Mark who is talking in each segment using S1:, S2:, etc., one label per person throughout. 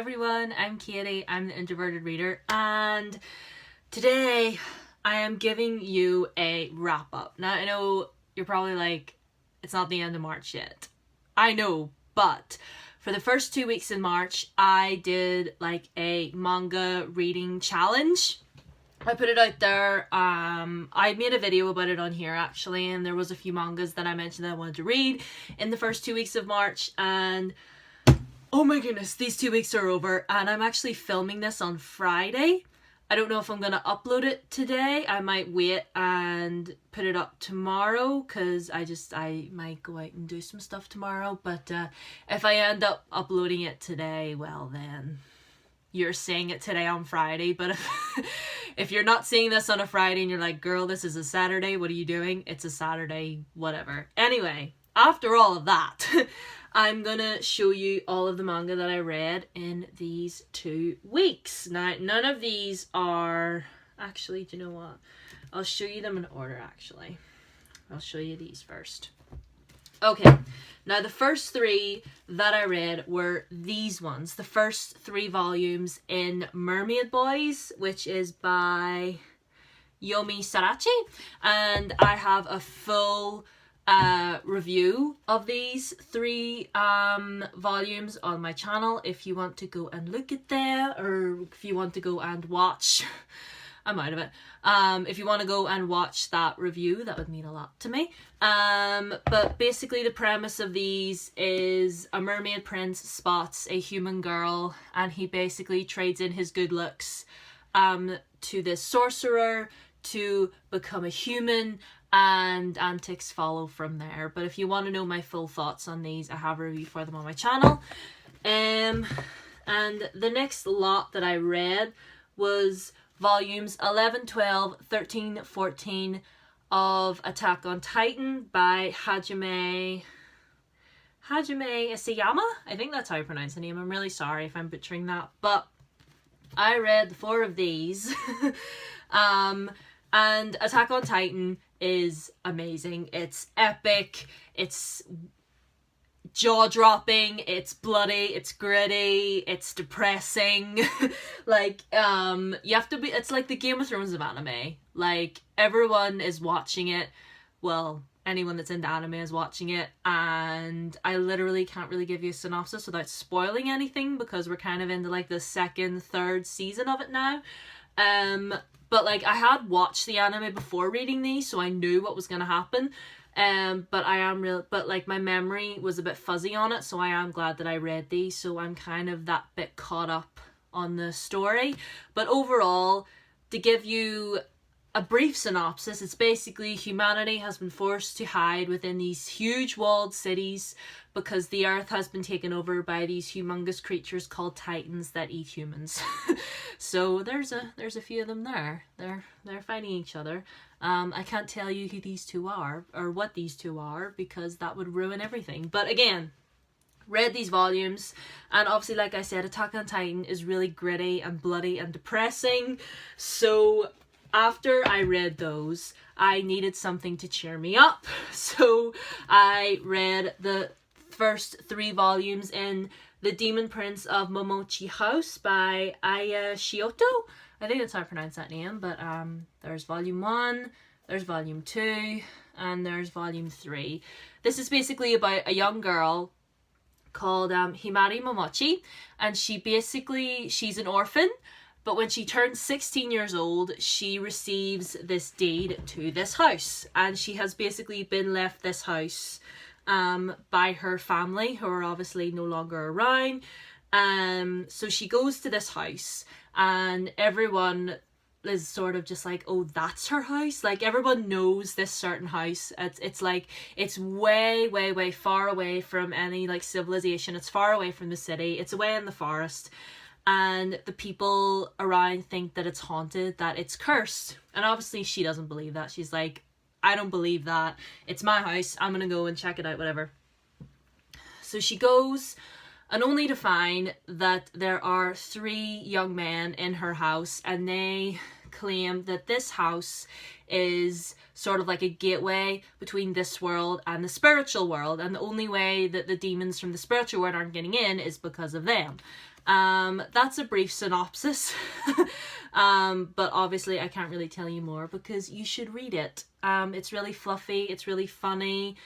S1: everyone, I'm Katie, I'm the Introverted Reader, and today I am giving you a wrap up. Now I know you're probably like, it's not the end of March yet. I know, but for the first 2 weeks in March I did like a manga reading challenge. I put it out there. I made a video about it on here actually, and there was a few mangas that I mentioned that I wanted to read in the first 2 weeks of March, and oh my goodness, these 2 weeks are over and I'm actually filming this on Friday. I don't know if I'm gonna upload it today. I might wait and put it up tomorrow because I might go out and do some stuff tomorrow, but if I end up uploading it today, well then you're seeing it today on Friday. But if you're not seeing this on a Friday and you're like, girl, this is a Saturday, what are you doing? It's a Saturday, whatever. Anyway, after all of that, I'm gonna show you all of the manga that I read in these 2 weeks. Now, none of these are... Actually, do you know what? I'll show you them in order, actually. I'll show you these first. Okay, now the first 3 that I read were these ones. The first 3 volumes in Mermaid Boys, which is by Yomi Sarachi. And I have a full review of these 3 volumes on my channel if you want to go and look at them, or if you want to go and watch... I'm out of it. If you want to go and watch that review, that would mean a lot to me. But basically the premise of these is a mermaid prince spots a human girl and he basically trades in his good looks to this sorcerer to become a human, and antics follow from there. But if you want to know my full thoughts on these, I have a review for them on my channel. And the next lot that I read was volumes 11, 12, 13, 14 of Attack on Titan by Hajime Isayama. I think that's how I pronounce the name. I'm really sorry if I'm butchering that, but I read 4 of these. And Attack on Titan is amazing. It's epic, it's jaw-dropping, it's bloody, it's gritty, it's depressing. Like, you have to be... It's like the Game of Thrones of anime. Like, everyone is watching it. Well, anyone that's into anime is watching it, and I literally can't really give you a synopsis without spoiling anything because we're kind of into like the 2nd, 3rd season of it now. But like, I had watched the anime before reading these, so I knew what was going to happen. But like my memory was a bit fuzzy on it, so I am glad that I read these, so I'm kind of that bit caught up on the story. But overall, to give you a brief synopsis, it's basically humanity has been forced to hide within these huge walled cities because the earth has been taken over by these humongous creatures called titans that eat humans. So there's a few of them there. They're fighting each other. I can't tell you who these 2 are or what these 2 are because that would ruin everything. But again, read these volumes, and obviously, like I said, Attack on Titan is really gritty and bloody and depressing. So after I read those, I needed something to cheer me up. So I read the first 3 volumes in The Demon Prince of Momochi House by Shouoto. I think that's how I pronounce that name, but there's volume 1, there's volume 2, and there's volume 3. This is basically about a young girl called Himari Momochi, and she's an orphan, but when she turns 16 years old, she receives this deed to this house, and she has basically been left this house by her family, who are obviously no longer around. So she goes to this house, and everyone is sort of just like, oh, that's her house. Like, everyone knows this certain house. It's like, it's way, way, way far away from any like civilization. It's far away from the city. It's away in the forest. And the people around think that it's haunted, that it's cursed. And obviously she doesn't believe that. She's like, I don't believe that. It's my house. I'm gonna go and check it out, whatever. So she goes, and only to find that there are 3 young men in her house, and they claim that this house is sort of like a gateway between this world and the spiritual world, and the only way that the demons from the spiritual world aren't getting in is because of them. That's a brief synopsis. But obviously I can't really tell you more because you should read it. It's really fluffy, it's really funny.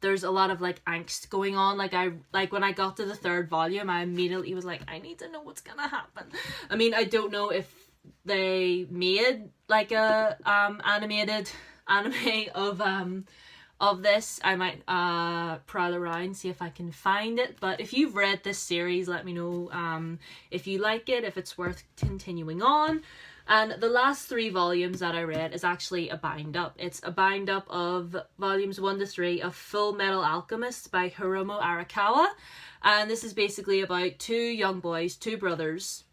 S1: There's a lot of like angst going on. Like when I got to the 3rd volume, I immediately was like, I need to know what's gonna happen. I mean, I don't know if they made like a animated anime of this. I might prowl around, see if I can find it. But if you've read this series, let me know if you like it, if it's worth continuing on. And the last 3 volumes that I read is actually a bind up. It's a bind up of volumes 1 to 3 of Full Metal Alchemist by Hiromu Arakawa. And this is basically about 2 young boys, 2 brothers,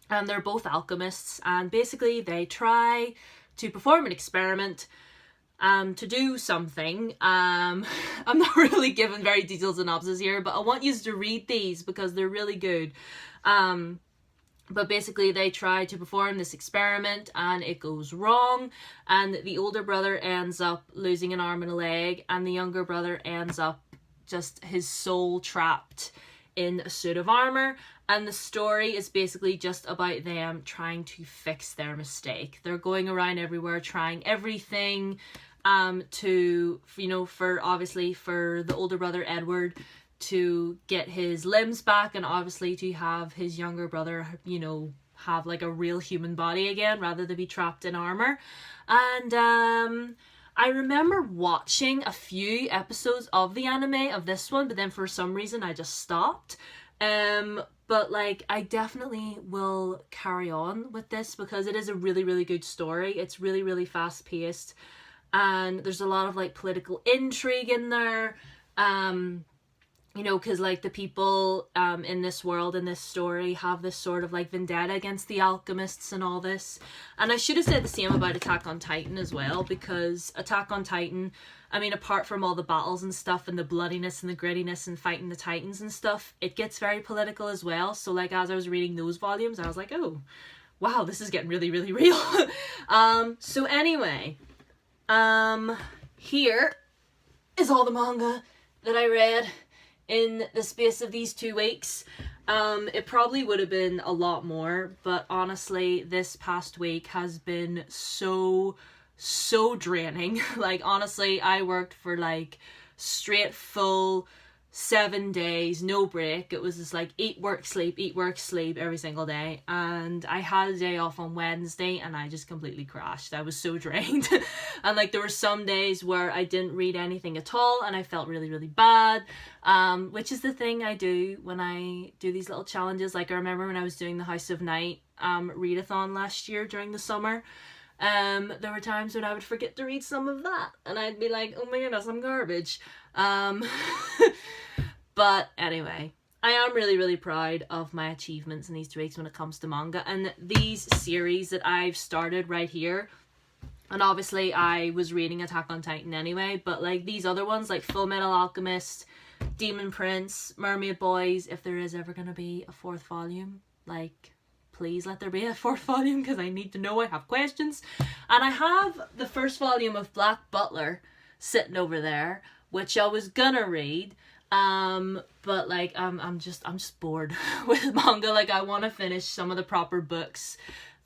S1: and they're both alchemists, and basically they try to perform an experiment to do something. I'm not really giving very detailed synopsis here, but I want you to read these because they're really good. But basically they try to perform this experiment and it goes wrong, and the older brother ends up losing an arm and a leg, and the younger brother ends up just his soul trapped in a suit of armor. And the story is basically just about them trying to fix their mistake. They're going around everywhere trying everything to, you know, for the older brother Edward to get his limbs back, and obviously to have his younger brother, you know, have like a real human body again rather than be trapped in armor. And I remember watching a few episodes of the anime of this one, but then for some reason I just stopped. But like I definitely will carry on with this because it is a really, really good story. It's really, really fast paced, and there's a lot of like political intrigue in there. You know, because like the people in this world, in this story, have this sort of like vendetta against the alchemists and all this. And I should have said the same about Attack on Titan as well, because Attack on Titan, I mean, apart from all the battles and stuff and the bloodiness and the grittiness and fighting the titans and stuff, it gets very political as well. So like as I was reading those volumes, I was like, oh, wow, this is getting really, really real. So anyway, here is all the manga that I read in the space of these 2 weeks. It probably would have been a lot more, but honestly this past week has been so draining. Like honestly, I worked for like straight full 7 days, no break. It was just like eat, work, sleep every single day. And I had a day off on Wednesday and I just completely crashed. I was so drained. And like there were some days where I didn't read anything at all and I felt really, really bad. Which is the thing I do when I do these little challenges. Like I remember when I was doing the House of Night readathon last year during the summer. There were times when I would forget to read some of that and I'd be like, oh my goodness, I'm garbage. But anyway, I am really, really proud of my achievements in these 2 weeks when it comes to manga. And these series that I've started right here, and obviously I was reading Attack on Titan anyway, but like these other ones like Full Metal Alchemist, Demon Prince, Mermaid Boys, if there is ever going to be a 4th volume, like please let there be a 4th volume because I need to know, I have questions. And I have the 1st volume of Black Butler sitting over there, which I was gonna read. But like I'm just bored with manga. Like I want to finish some of the proper books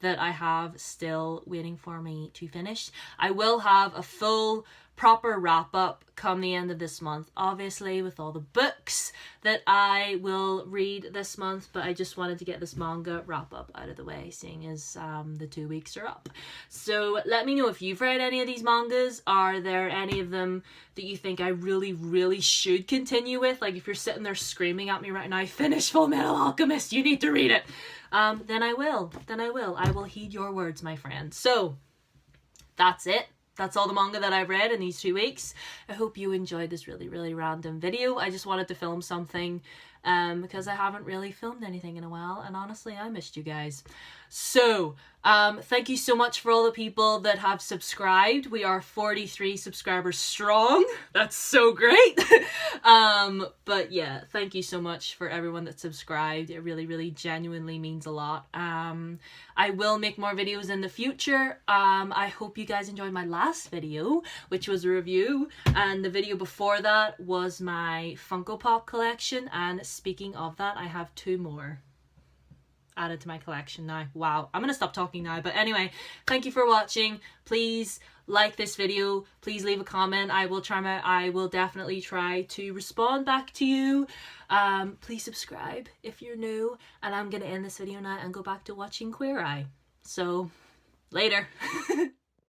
S1: that I have still waiting for me to finish. I will have a full proper wrap up come the end of this month, obviously with all the books that I will read this month, but I just wanted to get this manga wrap up out of the way, seeing as the 2 weeks are up. So let me know if you've read any of these mangas. Are there any of them that you think I really, really should continue with? Like if you're sitting there screaming at me right now, finish Full Metal Alchemist, you need to read it, then I will. I will heed your words, my friend. So that's it. That's all the manga that I've read in these 2 weeks. I hope you enjoyed this really, really random video. I just wanted to film something because I haven't really filmed anything in a while, and honestly, I missed you guys. So, thank you so much for all the people that have subscribed. We are 43 subscribers strong. That's so great. But yeah, thank you so much for everyone that subscribed. It really, really genuinely means a lot. I will make more videos in the future. I hope you guys enjoyed my last video, which was a review, and the video before that was my Funko Pop collection. And speaking of that, I have 2 more added to my collection now. Wow, I'm gonna stop talking now. But anyway, thank you for watching. Please like this video, please leave a comment. I will definitely try to respond back to you. Please subscribe if you're new, and I'm gonna end this video now and go back to watching Queer Eye. So later.